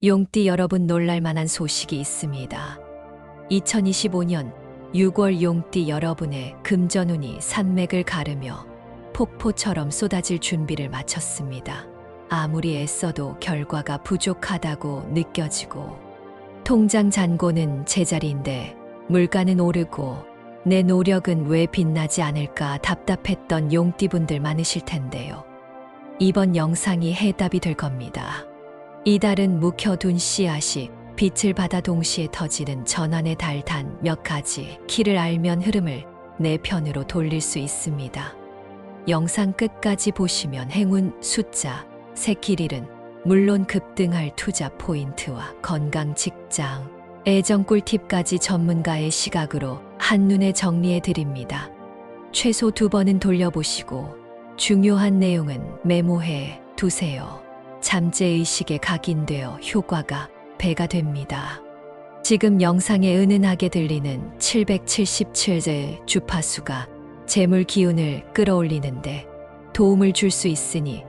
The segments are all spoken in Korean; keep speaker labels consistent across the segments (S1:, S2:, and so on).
S1: 용띠 여러분, 놀랄만한 소식이 있습니다. 2025년 6월 용띠 여러분의 금전운이 산맥을 가르며 폭포처럼 쏟아질 준비를 마쳤습니다. 아무리 애써도 결과가 부족하다고 느껴지고 통장 잔고는 제자리인데 물가는 오르고 내 노력은 왜 빛나지 않을까 답답했던 용띠분들 많으실 텐데요. 이번 영상이 해답이 될 겁니다. 이달은 묵혀둔 씨앗이 빛을 받아 동시에 터지는 전환의 달 단 몇 가지 키를 알면 흐름을 내 편으로 돌릴 수 있습니다. 영상 끝까지 보시면 행운 숫자, 새끼일은 물론 급등할 투자 포인트와 건강, 직장, 애정 꿀팁까지 전문가의 시각으로 한눈에 정리해 드립니다. 최소 2번은 돌려보시고 중요한 내용은 메모해 두세요. 잠재의식에 각인되어 효과가 배가 됩니다. 지금 영상에 은은하게 들리는 777의 주파수가 재물 기운을 끌어올리는데 도움을 줄 수 있으니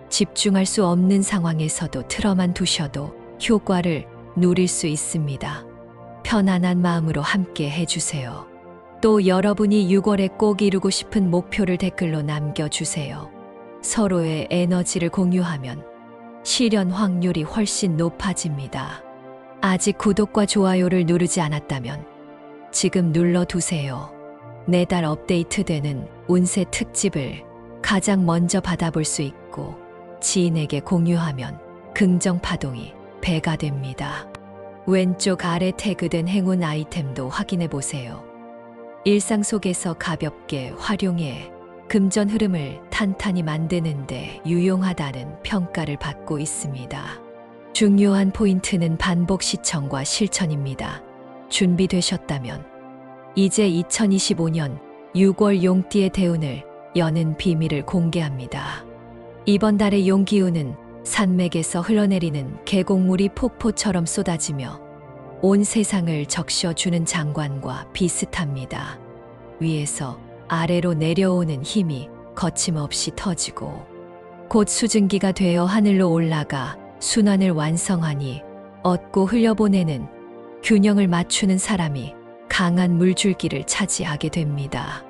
S1: 집중할 수 없는 상황에서도 틀어만 두셔도 효과를 누릴 수 있습니다. 편안한 마음으로 함께 해주세요. 또 여러분이 6월에 꼭 이루고 싶은 목표를 댓글로 남겨주세요. 서로의 에너지를 공유하면 실현 확률이 훨씬 높아집니다. 아직 구독과 좋아요를 누르지 않았다면 지금 눌러두세요. 매달 업데이트되는 운세 특집을 가장 먼저 받아볼 수 있고 지인에게 공유하면 긍정 파동이 배가 됩니다. 왼쪽 아래 태그된 행운 아이템도 확인해 보세요. 일상 속에서 가볍게 활용해 금전 흐름을 탄탄히 만드는데 유용하다는 평가를 받고 있습니다. 중요한 포인트는 반복 시청과 실천입니다. 준비되셨다면 이제 2025년 6월 용띠의 대운을 여는 비밀을 공개합니다. 이번 달의 용기운은 산맥에서 흘러내리는 계곡물이 폭포처럼 쏟아지며 온 세상을 적셔주는 장관과 비슷합니다. 위에서 아래로 내려오는 힘이 거침없이 터지고 곧 수증기가 되어 하늘로 올라가 순환을 완성하니 얻고 흘려보내는 균형을 맞추는 사람이 강한 물줄기를 차지하게 됩니다.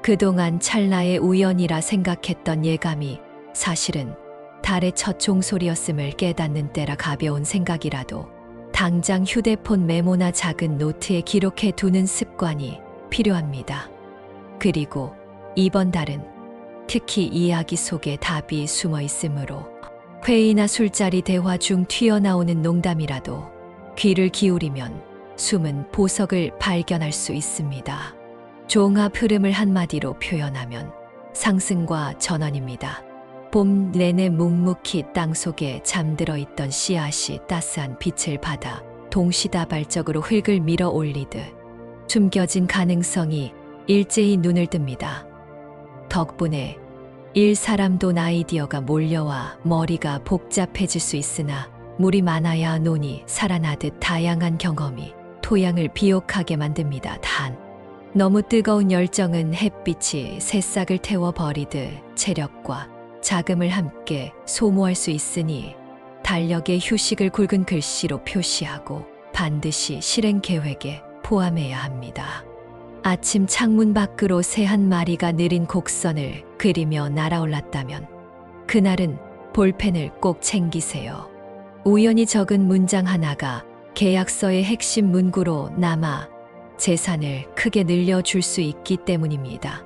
S1: 그동안 찰나의 우연이라 생각했던 예감이 사실은 달의 첫 종소리였음을 깨닫는 때라 가벼운 생각이라도 당장 휴대폰 메모나 작은 노트에 기록해 두는 습관이 필요합니다. 그리고 이번 달은 특히 이야기 속에 답이 숨어 있으므로 회의나 술자리 대화 중 튀어나오는 농담이라도 귀를 기울이면 숨은 보석을 발견할 수 있습니다. 종합 흐름을 한마디로 표현하면 상승과 전환입니다. 봄 내내 묵묵히 땅속에 잠들어 있던 씨앗이 따스한 빛을 받아 동시다발적으로 흙을 밀어 올리듯 숨겨진 가능성이 일제히 눈을 뜹니다. 덕분에 일사람돈 아이디어가 몰려와 머리가 복잡해질 수 있으나 물이 많아야 논이 살아나듯 다양한 경험이 토양을 비옥하게 만듭니다. 단, 너무 뜨거운 열정은 햇빛이 새싹을 태워버리듯 체력과 자금을 함께 소모할 수 있으니 달력에 휴식을 굵은 글씨로 표시하고 반드시 실행 계획에 포함해야 합니다. 아침 창문 밖으로 새 한 마리가 느린 곡선을 그리며 날아올랐다면 그날은 볼펜을 꼭 챙기세요. 우연히 적은 문장 하나가 계약서의 핵심 문구로 남아 재산을 크게 늘려줄 수 있기 때문입니다.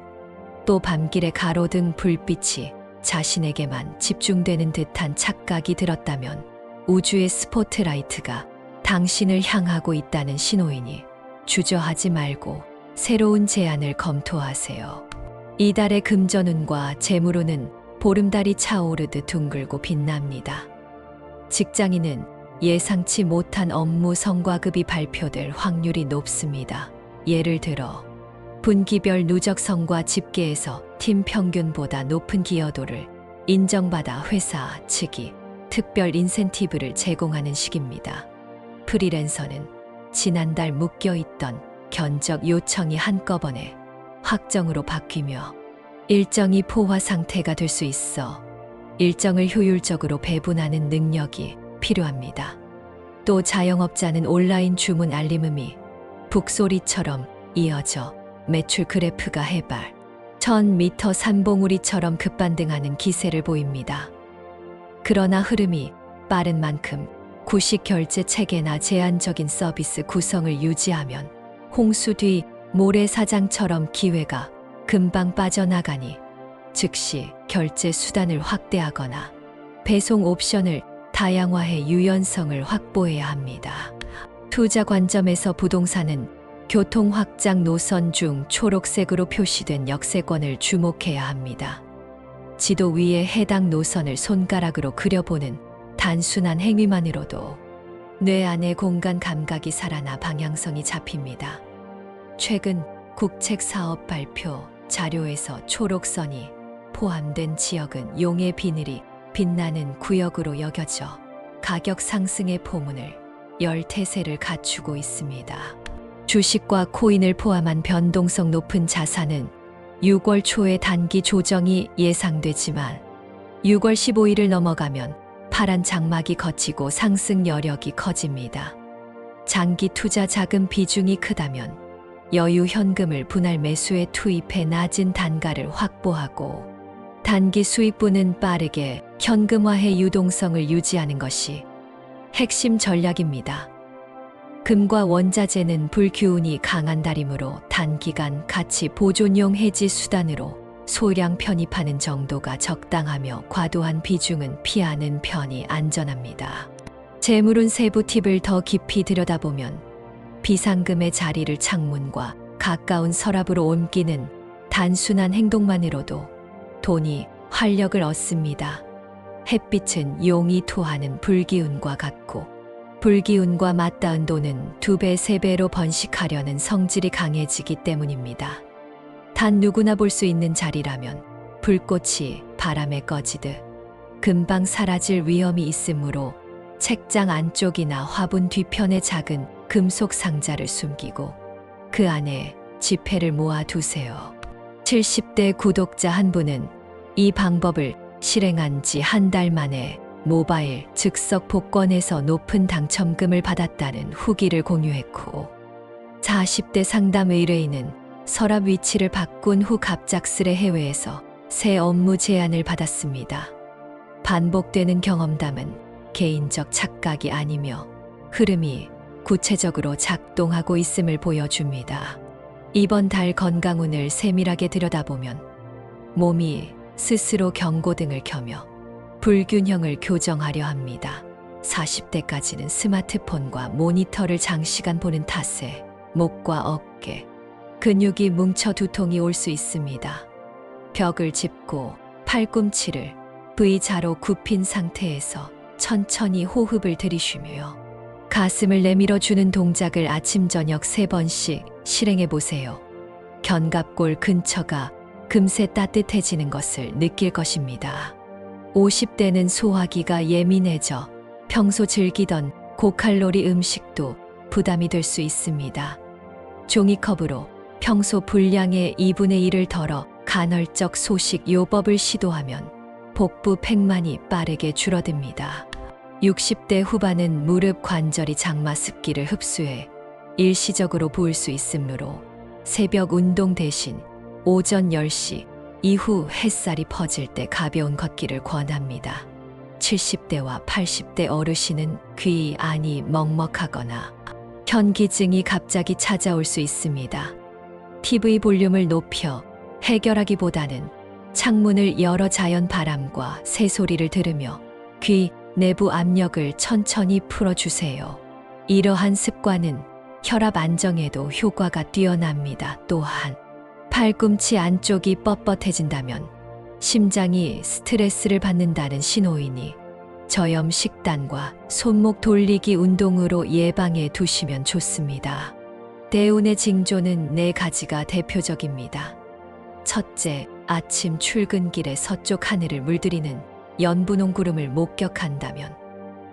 S1: 또 밤길에 가로등 불빛이 자신에게만 집중되는 듯한 착각이 들었다면 우주의 스포트라이트가 당신을 향하고 있다는 신호이니 주저하지 말고 새로운 제안을 검토하세요. 이달의 금전운과 재물운은 보름달이 차오르듯 둥글고 빛납니다. 직장인은 예상치 못한 업무 성과급이 발표될 확률이 높습니다. 예를 들어 분기별 누적 성과 집계에서 팀 평균보다 높은 기여도를 인정받아 회사 측이 특별 인센티브를 제공하는 시기입니다. 프리랜서는 지난달 묶여있던 견적 요청이 한꺼번에 확정으로 바뀌며 일정이 포화 상태가 될 수 있어 일정을 효율적으로 배분하는 능력이 필요합니다. 또 자영업자는 온라인 주문 알림음이 북소리처럼 이어져 매출 그래프가 해발 1000m 산봉우리처럼 급반등하는 기세를 보입니다. 그러나 흐름이 빠른 만큼 구식 결제 체계나 제한적인 서비스 구성을 유지하면 홍수 뒤 모래사장처럼 기회가 금방 빠져나가니 즉시 결제 수단을 확대하거나 배송 옵션을 다양화해 유연성을 확보해야 합니다. 투자 관점에서 부동산은 교통 확장 노선 중 초록색으로 표시된 역세권을 주목해야 합니다. 지도 위에 해당 노선을 손가락으로 그려보는 단순한 행위만으로도 뇌 안의 공간 감각이 살아나 방향성이 잡힙니다. 최근 국책 사업 발표 자료에서 초록선이 포함된 지역은 용의 비늘이 빛나는 구역으로 여겨져 가격 상승의 포문을 열 태세를 갖추고 있습니다. 주식과 코인을 포함한 변동성 높은 자산은 6월 초에 단기 조정이 예상되지만 6월 15일을 넘어가면 파란 장막이 걷히고 상승 여력이 커집니다. 장기 투자 자금 비중이 크다면 여유 현금을 분할 매수에 투입해 낮은 단가를 확보하고 단기 수익분은 빠르게 현금화해 유동성을 유지하는 것이 핵심 전략입니다. 금과 원자재는 불기운이 강한 달이므로 단기간 가치 보존용 해지 수단으로 소량 편입하는 정도가 적당하며 과도한 비중은 피하는 편이 안전합니다. 재물운 세부 팁을 더 깊이 들여다보면 비상금의 자리를 창문과 가까운 서랍으로 옮기는 단순한 행동만으로도 돈이 활력을 얻습니다. 햇빛은 용이 토하는 불기운과 같고 불기운과 맞닿은 돈은 2배, 3배로 번식하려는 성질이 강해지기 때문입니다. 단 누구나 볼 수 있는 자리라면 불꽃이 바람에 꺼지듯 금방 사라질 위험이 있으므로 책장 안쪽이나 화분 뒤편에 작은 금속 상자를 숨기고 그 안에 지폐를 모아 두세요. 70대 구독자 한 분은 이 방법을 실행한 지 한 달 만에 모바일 즉석 복권에서 높은 당첨금을 받았다는 후기를 공유했고 40대 상담 의뢰인은 서랍 위치를 바꾼 후 갑작스레 해외에서 새 업무 제안을 받았습니다. 반복되는 경험담은 개인적 착각이 아니며 흐름이 구체적으로 작동하고 있음을 보여줍니다. 이번 달 건강운을 세밀하게 들여다보면 몸이 스스로 경고등을 켜며 불균형을 교정하려 합니다. 40대까지는 스마트폰과 모니터를 장시간 보는 탓에 목과 어깨, 근육이 뭉쳐 두통이 올 수 있습니다. 벽을 짚고 팔꿈치를 V자로 굽힌 상태에서 천천히 호흡을 들이쉬며 가슴을 내밀어 주는 동작을 아침 저녁 3번씩 실행해 보세요. 견갑골 근처가 금세 따뜻해지는 것을 느낄 것입니다. 50대는 소화기가 예민해져 평소 즐기던 고칼로리 음식도 부담이 될 수 있습니다. 종이컵으로 평소 분량의 2분의 1을 덜어 간헐적 소식 요법을 시도하면 복부 팽만이 빠르게 줄어듭니다. 60대 후반은 무릎 관절이 장마 습기를 흡수해 일시적으로 부을 수 있으므로 새벽 운동 대신 오전 10시 이후 햇살이 퍼질 때 가벼운 걷기를 권합니다. 70대와 80대 어르신은 귀 안이 먹먹하거나 현기증이 갑자기 찾아올 수 있습니다. TV 볼륨을 높여 해결하기보다는 창문을 열어 자연 바람과 새소리를 들으며 귀 내부 압력을 천천히 풀어주세요. 이러한 습관은 혈압 안정에도 효과가 뛰어납니다. 또한 팔꿈치 안쪽이 뻣뻣해진다면 심장이 스트레스를 받는다는 신호이니 저염 식단과 손목 돌리기 운동으로 예방해 두시면 좋습니다. 대운의 징조는 4가지가 대표적입니다. 첫째, 아침 출근길에 서쪽 하늘을 물들이는 연분홍 구름을 목격한다면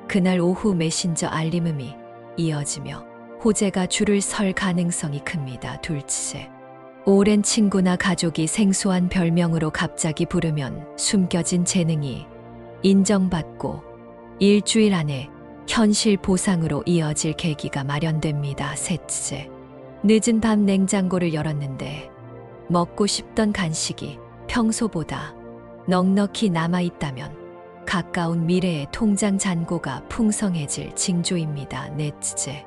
S1: 그날 오후 메신저 알림음이 이어지며 호재가 줄을 설 가능성이 큽니다. 둘째, 오랜 친구나 가족이 생소한 별명으로 갑자기 부르면 숨겨진 재능이 인정받고 일주일 안에 현실 보상으로 이어질 계기가 마련됩니다. 셋째, 늦은 밤 냉장고를 열었는데 먹고 싶던 간식이 평소보다 넉넉히 남아있다면 가까운 미래의 통장 잔고가 풍성해질 징조입니다. 넷째,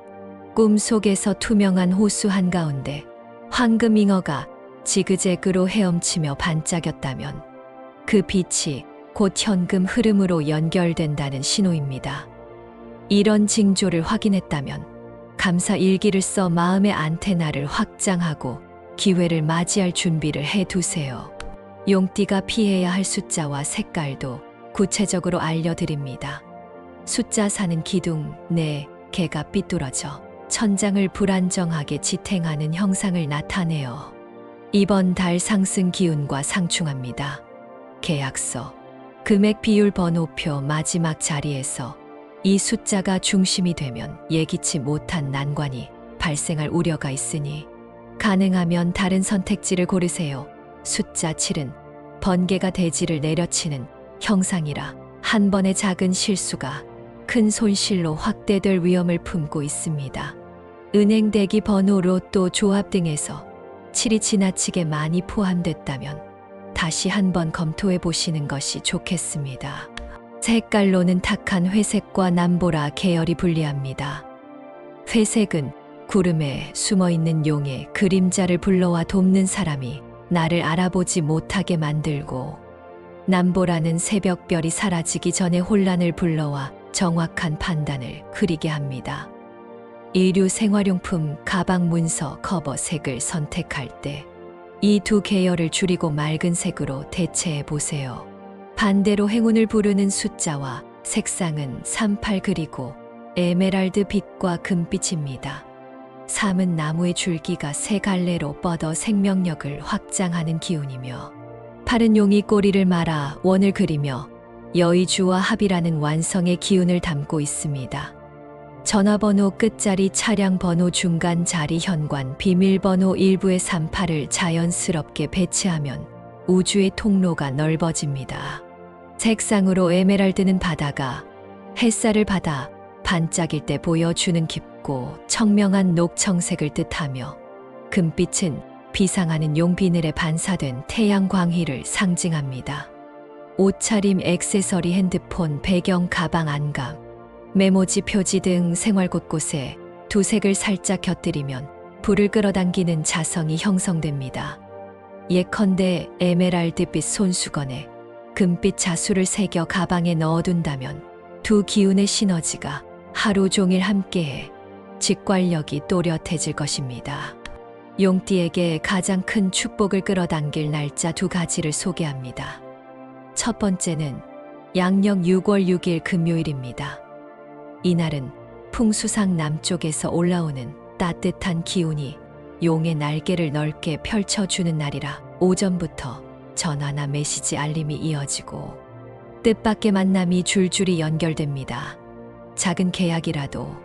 S1: 꿈속에서 투명한 호수 한가운데 황금잉어가 지그재그로 헤엄치며 반짝였다면 그 빛이 곧 현금 흐름으로 연결된다는 신호입니다. 이런 징조를 확인했다면 감사 일기를 써 마음의 안테나를 확장하고 기회를 맞이할 준비를 해두세요. 용띠가 피해야 할 숫자와 색깔도 구체적으로 알려드립니다. 숫자 4는 기둥, 개가 삐뚤어져 천장을 불안정하게 지탱하는 형상을 나타내어 이번 달 상승 기운과 상충합니다. 계약서, 금액 비율 번호표 마지막 자리에서 이 숫자가 중심이 되면 예기치 못한 난관이 발생할 우려가 있으니 가능하면 다른 선택지를 고르세요. 숫자 7은 번개가 대지를 내려치는 형상이라 한 번의 작은 실수가 큰 손실로 확대될 위험을 품고 있습니다. 은행 대기 번호, 로또 조합 등에서 7이 지나치게 많이 포함됐다면 다시 한번 검토해 보시는 것이 좋겠습니다. 색깔로는 탁한 회색과 남보라 계열이 불리합니다. 회색은 구름에 숨어있는 용의 그림자를 불러와 돕는 사람이 나를 알아보지 못하게 만들고, 남보라는 새벽별이 사라지기 전에 혼란을 불러와 정확한 판단을 흐리게 합니다. 일류 생활용품, 가방, 문서, 커버 색을 선택할 때 이 두 계열을 줄이고 맑은 색으로 대체해 보세요. 반대로 행운을 부르는 숫자와 색상은 38 그리고 에메랄드 빛과 금빛입니다. 3은 나무의 줄기가 세 갈래로 뻗어 생명력을 확장하는 기운이며, 8은 용이 꼬리를 말아 원을 그리며 여의주와 합이라는 완성의 기운을 담고 있습니다. 전화번호 끝자리, 차량 번호 중간 자리, 현관 비밀번호 일부의 38을 자연스럽게 배치하면 우주의 통로가 넓어집니다. 색상으로 에메랄드는 바다가 햇살을 받아 반짝일 때 보여주는 깊고 청명한 녹청색을 뜻하며, 금빛은 비상하는 용 비늘에 반사된 태양 광희를 상징합니다. 옷차림, 액세서리, 핸드폰, 배경, 가방, 안감, 메모지, 표지 등 생활 곳곳에 두 색을 살짝 곁들이면 불을 끌어당기는 자성이 형성됩니다. 예컨대 에메랄드빛 손수건에 금빛 자수를 새겨 가방에 넣어둔다면 두 기운의 시너지가 하루 종일 함께해 직관력이 또렷해질 것입니다. 용띠에게 가장 큰 축복을 끌어당길 날짜 두 가지를 소개합니다. 첫 번째는 양력 6월 6일 금요일입니다. 이날은 풍수상 남쪽에서 올라오는 따뜻한 기운이 용의 날개를 넓게 펼쳐주는 날이라 오전부터 전화나 메시지 알림이 이어지고 뜻밖의 만남이 줄줄이 연결됩니다. 작은 계약이라도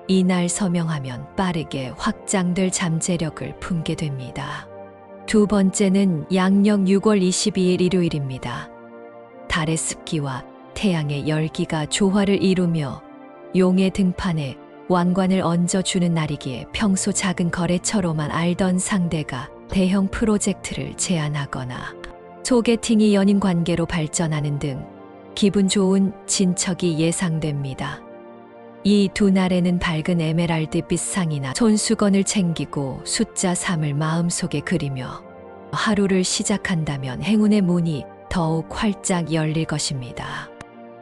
S1: 이날 서명하면 빠르게 확장될 잠재력을 품게 됩니다. 두 번째는 양력 6월 22일 일요일입니다. 달의 습기와 태양의 열기가 조화를 이루며 용의 등판에 왕관을 얹어주는 날이기에 평소 작은 거래처로만 알던 상대가 대형 프로젝트를 제안하거나 소개팅이 연인 관계로 발전하는 등 기분 좋은 진척이 예상됩니다. 이 두 날에는 밝은 에메랄드빛 상이나 손수건을 챙기고 숫자 3을 마음속에 그리며 하루를 시작한다면 행운의 문이 더욱 활짝 열릴 것입니다.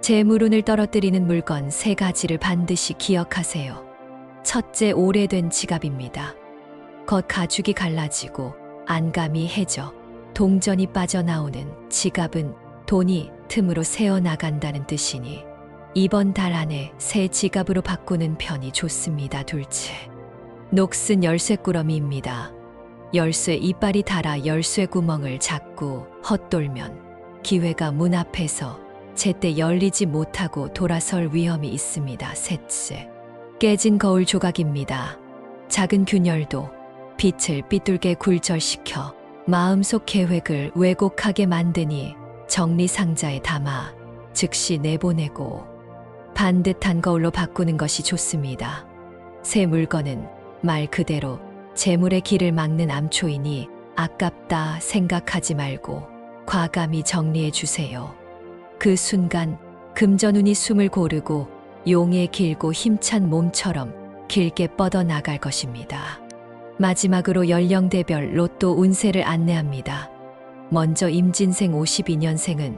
S1: 재물운을 떨어뜨리는 물건 세 가지를 반드시 기억하세요. 첫째, 오래된 지갑입니다. 겉 가죽이 갈라지고 안감이 해져 동전이 빠져나오는 지갑은 돈이 틈으로 새어나간다는 뜻이니 이번 달 안에 새 지갑으로 바꾸는 편이 좋습니다. 둘째, 녹슨 열쇠꾸러미입니다. 열쇠 이빨이 닳아 열쇠 구멍을 자꾸 헛돌면 기회가 문 앞에서 제때 열리지 못하고 돌아설 위험이 있습니다. 셋째, 깨진 거울 조각입니다. 작은 균열도 빛을 삐뚤게 굴절시켜 마음속 계획을 왜곡하게 만드니 정리상자에 담아 즉시 내보내고 반듯한 거울로 바꾸는 것이 좋습니다. 새 물건은 말 그대로 재물의 길을 막는 암초이니 아깝다 생각하지 말고 과감히 정리해 주세요. 그 순간 금전운이 숨을 고르고 용의 길고 힘찬 몸처럼 길게 뻗어나갈 것입니다. 마지막으로 연령대별 로또 운세를 안내합니다. 먼저 임진생 52년생은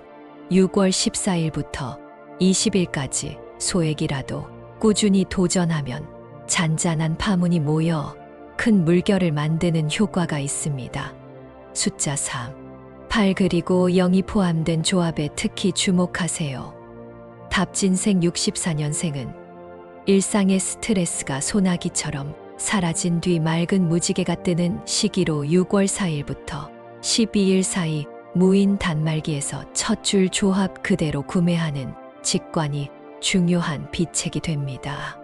S1: 6월 14일부터 20일까지 소액이라도 꾸준히 도전하면 잔잔한 파문이 모여 큰 물결을 만드는 효과가 있습니다. 숫자 3, 8 그리고 0이 포함된 조합에 특히 주목하세요. 답진생 64년생은 일상의 스트레스가 소나기처럼 사라진 뒤 맑은 무지개가 뜨는 시기로 6월 4일부터 12일 사이 무인 단말기에서 첫 줄 조합 그대로 구매하는 직관이 중요한 비책이 됩니다.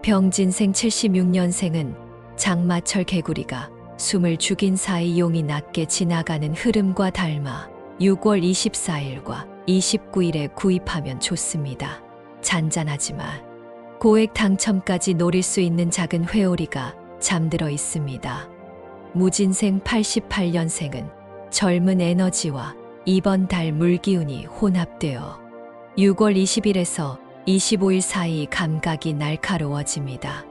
S1: 병진생 76년생은 장마철 개구리가 숨을 죽인 사이 용이 낮게 지나가는 흐름과 닮아 6월 24일과 29일에 구입하면 좋습니다. 잔잔하지만 고액 당첨까지 노릴 수 있는 작은 회오리가 잠들어 있습니다. 무진생 88년생은 젊은 에너지와 이번 달 물기운이 혼합되어 6월 20일에서 25일 사이 감각이 날카로워집니다.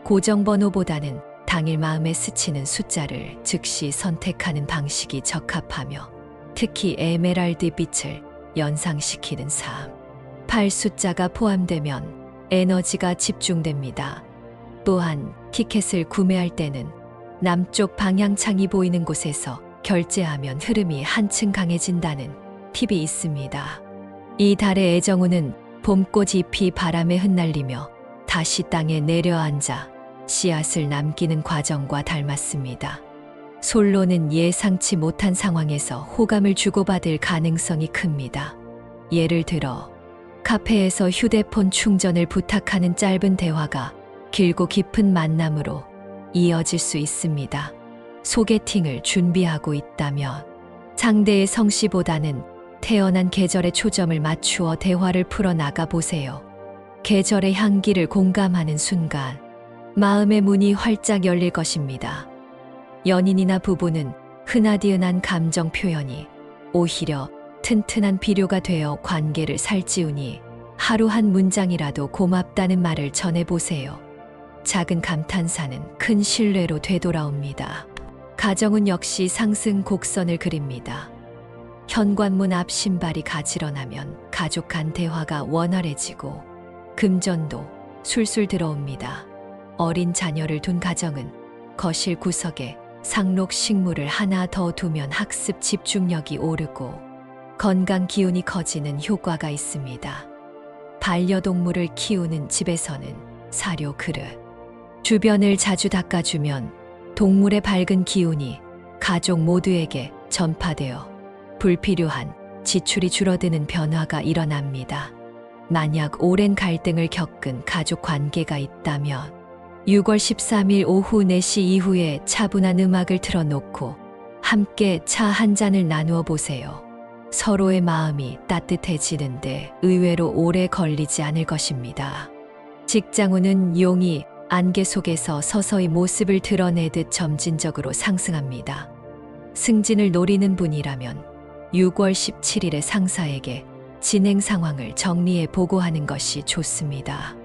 S1: 고정번호보다는 당일 마음에 스치는 숫자를 즉시 선택하는 방식이 적합하며 특히 에메랄드 빛을 연상시키는 3, 8 숫자가 포함되면 에너지가 집중됩니다. 또한 티켓을 구매할 때는 남쪽 방향창이 보이는 곳에서 결제하면 흐름이 한층 강해진다는 팁이 있습니다. 이 달의 애정운은 봄꽃 잎이 바람에 흩날리며 다시 땅에 내려앉아 씨앗을 남기는 과정과 닮았습니다. 솔로는 예상치 못한 상황에서 호감을 주고받을 가능성이 큽니다. 예를 들어 카페에서 휴대폰 충전을 부탁하는 짧은 대화가 길고 깊은 만남으로 이어질 수 있습니다. 소개팅을 준비하고 있다면 상대의 성씨보다는 태어난 계절에 초점을 맞추어 대화를 풀어나가 보세요. 계절의 향기를 공감하는 순간 마음의 문이 활짝 열릴 것입니다. 연인이나 부부는 흔하디흔한 감정 표현이 오히려 튼튼한 비료가 되어 관계를 살찌우니 하루 한 문장이라도 고맙다는 말을 전해보세요. 작은 감탄사는 큰 신뢰로 되돌아옵니다. 가정은 역시 상승 곡선을 그립니다. 현관문 앞 신발이 가지런하면 가족 간 대화가 원활해지고 금전도 술술 들어옵니다. 어린 자녀를 둔 가정은 거실 구석에 상록 식물을 하나 더 두면 학습 집중력이 오르고 건강 기운이 커지는 효과가 있습니다. 반려동물을 키우는 집에서는 사료 그릇 주변을 자주 닦아주면 동물의 밝은 기운이 가족 모두에게 전파되어 불필요한 지출이 줄어드는 변화가 일어납니다. 만약 오랜 갈등을 겪은 가족 관계가 있다면 6월 13일 오후 4시 이후에 차분한 음악을 틀어놓고 함께 차 한 잔을 나누어 보세요. 서로의 마음이 따뜻해지는데 의외로 오래 걸리지 않을 것입니다. 직장운은 용이 안개 속에서 서서히 모습을 드러내듯 점진적으로 상승합니다. 승진을 노리는 분이라면 6월 17일에 상사에게 진행 상황을 정리해 보고하는 것이 좋습니다.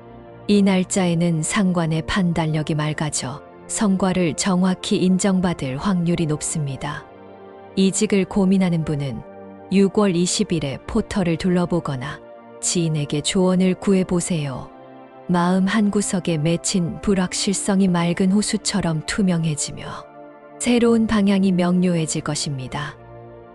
S1: 이 날짜에는 상관의 판단력이 맑아져 성과를 정확히 인정받을 확률이 높습니다. 이직을 고민하는 분은 6월 20일에 포털을 둘러보거나 지인에게 조언을 구해보세요. 마음 한구석에 맺힌 불확실성이 맑은 호수처럼 투명해지며 새로운 방향이 명료해질 것입니다.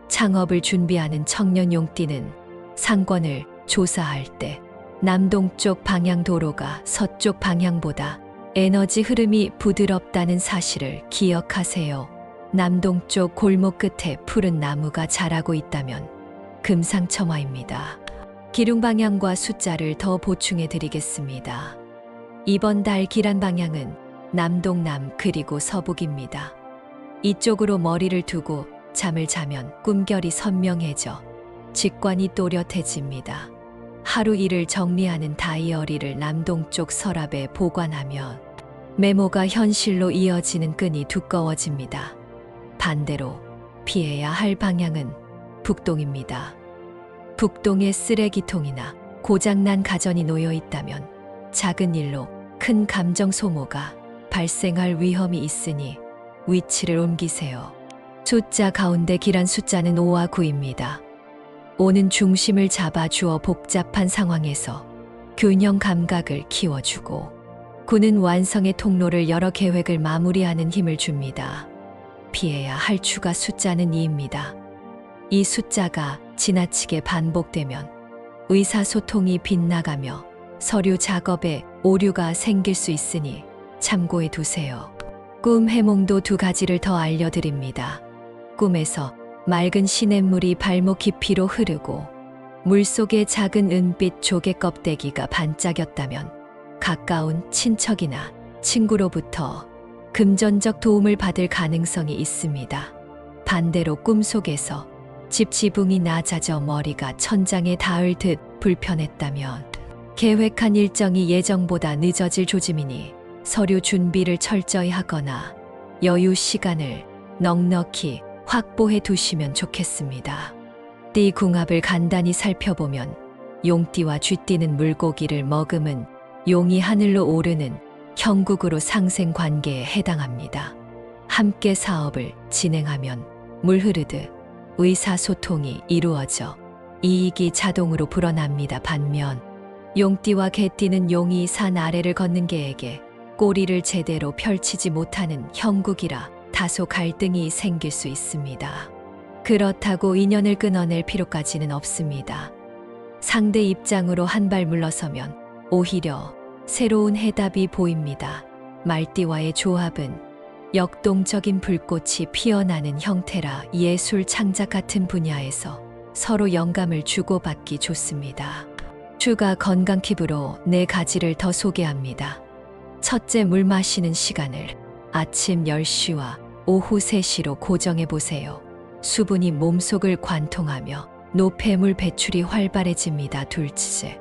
S1: 창업을 준비하는 청년 용띠는 상권을 조사할 때 남동쪽 방향 도로가 서쪽 방향보다 에너지 흐름이 부드럽다는 사실을 기억하세요. 남동쪽 골목 끝에 푸른 나무가 자라고 있다면 금상첨화입니다. 기륭 방향과 숫자를 더 보충해 드리겠습니다. 이번 달 기란 방향은 남동남 그리고 서북입니다. 이쪽으로 머리를 두고 잠을 자면 꿈결이 선명해져 직관이 또렷해집니다. 하루 일을 정리하는 다이어리를 남동쪽 서랍에 보관하면 메모가 현실로 이어지는 끈이 두꺼워집니다. 반대로 피해야 할 방향은 북동입니다. 북동에 쓰레기통이나 고장난 가전이 놓여 있다면 작은 일로 큰 감정 소모가 발생할 위험이 있으니 위치를 옮기세요. 숫자 가운데 길한 숫자는 5와 9입니다. 5는 중심을 잡아주어 복잡한 상황에서 균형 감각을 키워주고 9는 완성의 통로를 열어 계획을 마무리하는 힘을 줍니다. 피해야 할 추가 숫자는 2입니다. 이 숫자가 지나치게 반복되면 의사소통이 빗나가며 서류 작업에 오류가 생길 수 있으니 참고해 두세요. 꿈 해몽도 2가지를 더 알려드립니다. 꿈에서 맑은 시냇물이 발목 깊이로 흐르고 물속에 작은 은빛 조개 껍데기가 반짝였다면 가까운 친척이나 친구로부터 금전적 도움을 받을 가능성이 있습니다. 반대로 꿈속에서 집 지붕이 낮아져 머리가 천장에 닿을 듯 불편했다면 계획한 일정이 예정보다 늦어질 조짐이니 서류 준비를 철저히 하거나 여유 시간을 넉넉히 확보해 두시면 좋겠습니다. 띠 궁합을 간단히 살펴보면 용띠와 쥐띠는 물고기를 머금은 용이 하늘로 오르는 형국으로 상생 관계에 해당합니다. 함께 사업을 진행하면 물 흐르듯 의사소통이 이루어져 이익이 자동으로 불어납니다. 반면 용띠와 개띠는 용이 산 아래를 걷는 개에게 꼬리를 제대로 펼치지 못하는 형국이라 다소 갈등이 생길 수 있습니다. 그렇다고 인연을 끊어낼 필요까지는 없습니다. 상대 입장으로 한 발 물러서면 오히려 새로운 해답이 보입니다. 말띠와의 조합은 역동적인 불꽃이 피어나는 형태라 예술 창작 같은 분야에서 서로 영감을 주고받기 좋습니다. 추가 건강 팁으로 4가지를 더 소개합니다. 첫째, 물 마시는 시간을 아침 10시와 오후 3시로 고정해 보세요. 수분이 몸속을 관통하며 노폐물 배출이 활발해집니다. 둘째,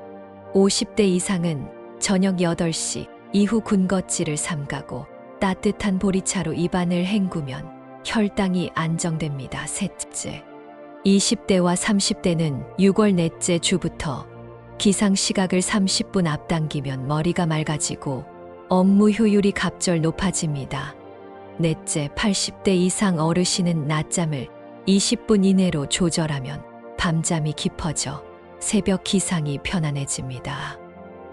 S1: 50대 이상은 저녁 8시 이후 군것질을 삼가고 따뜻한 보리차로 입안을 헹구면 혈당이 안정됩니다. 셋째, 20대와 30대는 6월 넷째 주부터 기상 시각을 30분 앞당기면 머리가 맑아지고 업무 효율이 갑절 높아집니다. 넷째, 80대 이상 어르신은 낮잠을 20분 이내로 조절하면 밤잠이 깊어져 새벽 기상이 편안해집니다.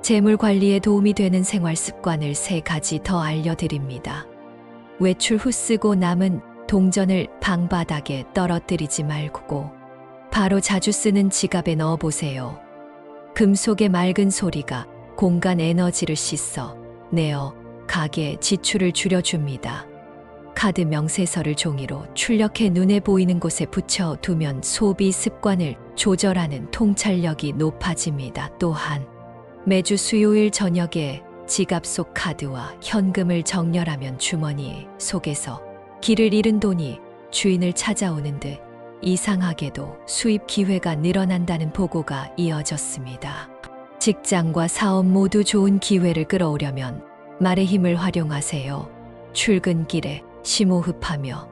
S1: 재물 관리에 도움이 되는 생활 습관을 3가지 더 알려드립니다. 외출 후 쓰고 남은 동전을 방바닥에 떨어뜨리지 말고 바로 자주 쓰는 지갑에 넣어보세요. 금속의 맑은 소리가 공간 에너지를 씻어 내어 가게 지출을 줄여줍니다. 카드 명세서를 종이로 출력해 눈에 보이는 곳에 붙여두면 소비 습관을 조절하는 통찰력이 높아집니다. 또한 매주 수요일 저녁에 지갑 속 카드와 현금을 정렬하면 주머니 속에서 길을 잃은 돈이 주인을 찾아오는 듯 이상하게도 수입 기회가 늘어난다는 보고가 이어졌습니다. 직장과 사업 모두 좋은 기회를 끌어오려면 말의 힘을 활용하세요. 출근길에 심호흡하며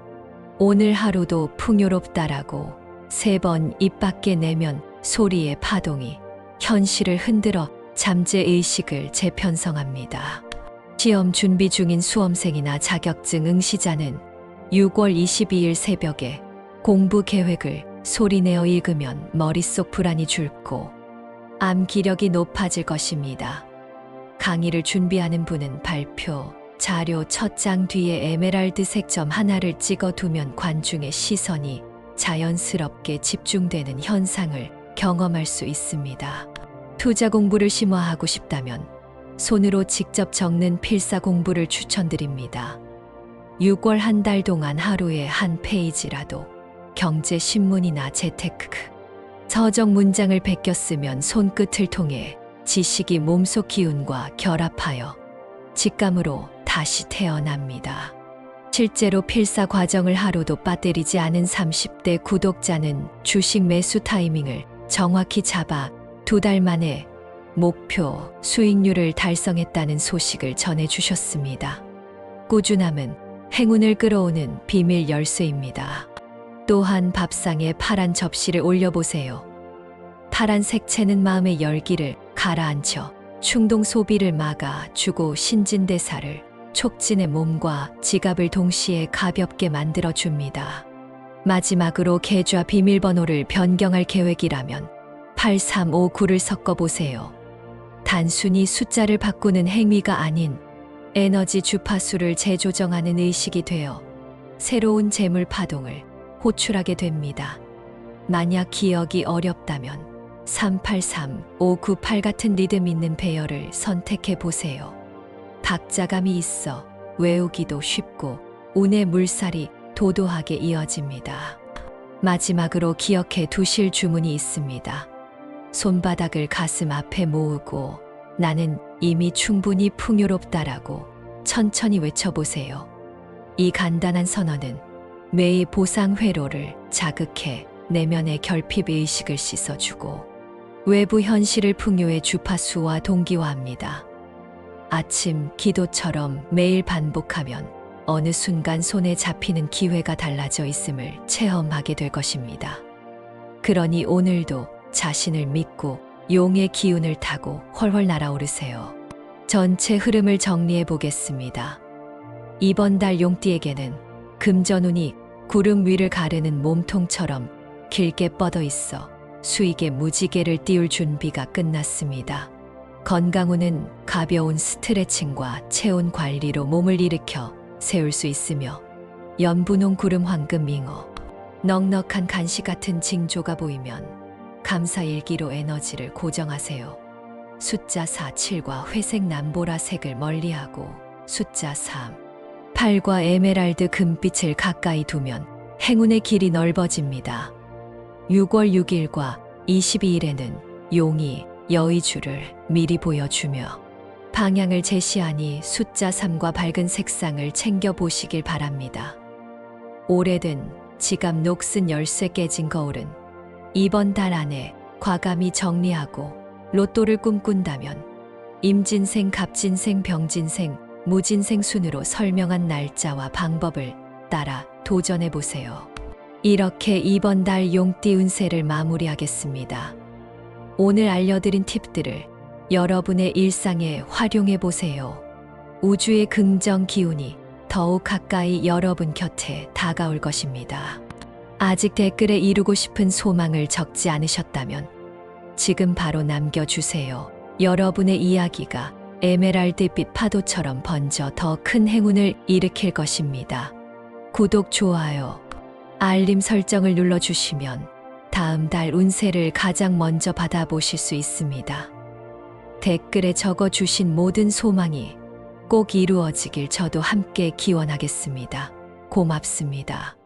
S1: 오늘 하루도 풍요롭다라고 3번 입 밖에 내면 소리의 파동이 현실을 흔들어 잠재의식을 재편성합니다. 시험 준비 중인 수험생이나 자격증 응시자는 6월 22일 새벽에 공부 계획을 소리내어 읽으면 머릿속 불안이 줄고 암기력이 높아질 것입니다. 강의를 준비하는 분은 발표, 자료 첫 장 뒤에 에메랄드색 점 하나를 찍어두면 관중의 시선이 자연스럽게 집중되는 현상을 경험할 수 있습니다. 투자 공부를 심화하고 싶다면 손으로 직접 적는 필사 공부를 추천드립니다. 6월 한 달 동안 하루에 한 페이지라도 경제신문이나 재테크 서적 문장을 베꼈으면 손끝을 통해 지식이 몸속 기운과 결합하여 직감으로 다시 태어납니다. 실제로 필사 과정을 하루도 빠뜨리지 않은 30대 구독자는 주식 매수 타이밍을 정확히 잡아 2달 만에 목표 수익률을 달성했다는 소식을 전해주셨습니다. 꾸준함은 행운을 끌어오는 비밀 열쇠입니다. 또한 밥상에 파란 접시를 올려보세요. 파란 색채는 마음의 열기를 가라앉혀 충동 소비를 막아 주고 신진대사를 촉진해 몸과 지갑을 동시에 가볍게 만들어줍니다. 마지막으로 계좌 비밀번호를 변경할 계획이라면 8359를 섞어보세요. 단순히 숫자를 바꾸는 행위가 아닌 에너지 주파수를 재조정하는 의식이 되어 새로운 재물 파동을 호출하게 됩니다. 만약 기억이 어렵다면 383, 598 같은 리듬 있는 배열을 선택해 보세요. 박자감이 있어 외우기도 쉽고 운의 물살이 도도하게 이어집니다. 마지막으로 기억해 두실 주문이 있습니다. 손바닥을 가슴 앞에 모으고 나는 이미 충분히 풍요롭다라고 천천히 외쳐보세요. 이 간단한 선언은 뇌의 보상 회로를 자극해 내면의 결핍 의식을 씻어주고 외부 현실을 풍요의 주파수와 동기화합니다. 아침 기도처럼 매일 반복하면 어느 순간 손에 잡히는 기회가 달라져 있음을 체험하게 될 것입니다. 그러니 오늘도 자신을 믿고 용의 기운을 타고 훨훨 날아오르세요. 전체 흐름을 정리해 보겠습니다. 이번 달 용띠에게는 금전운이 구름 위를 가르는 몸통처럼 길게 뻗어 있어 수익의 무지개를 띄울 준비가 끝났습니다. 건강운은 가벼운 스트레칭과 체온 관리로 몸을 일으켜 세울 수 있으며 연분홍 구름 황금 잉어, 넉넉한 간식 같은 징조가 보이면 감사일기로 에너지를 고정하세요. 숫자 4, 7과 회색 남보라색을 멀리하고 숫자 3, 8과 에메랄드 금빛을 가까이 두면 행운의 길이 넓어집니다. 6월 6일과 22일에는 용이 여의주를 미리 보여주며 방향을 제시하니 숫자 3과 밝은 색상을 챙겨보시길 바랍니다. 오래된 지갑 녹슨 열쇠 깨진 거울은 이번 달 안에 과감히 정리하고 로또를 꿈꾼다면 임진생, 갑진생, 병진생, 무진생 순으로 설명한 날짜와 방법을 따라 도전해보세요. 이렇게 이번 달 용띠 운세를 마무리하겠습니다. 오늘 알려드린 팁들을 여러분의 일상에 활용해보세요. 우주의 긍정 기운이 더욱 가까이 여러분 곁에 다가올 것입니다. 아직 댓글에 이루고 싶은 소망을 적지 않으셨다면 지금 바로 남겨주세요. 여러분의 이야기가 에메랄드빛 파도처럼 번져 더 큰 행운을 일으킬 것입니다. 구독, 좋아요, 알림 설정을 눌러주시면 다음 달 운세를 가장 먼저 받아보실 수 있습니다. 댓글에 적어주신 모든 소망이 꼭 이루어지길 저도 함께 기원하겠습니다. 고맙습니다.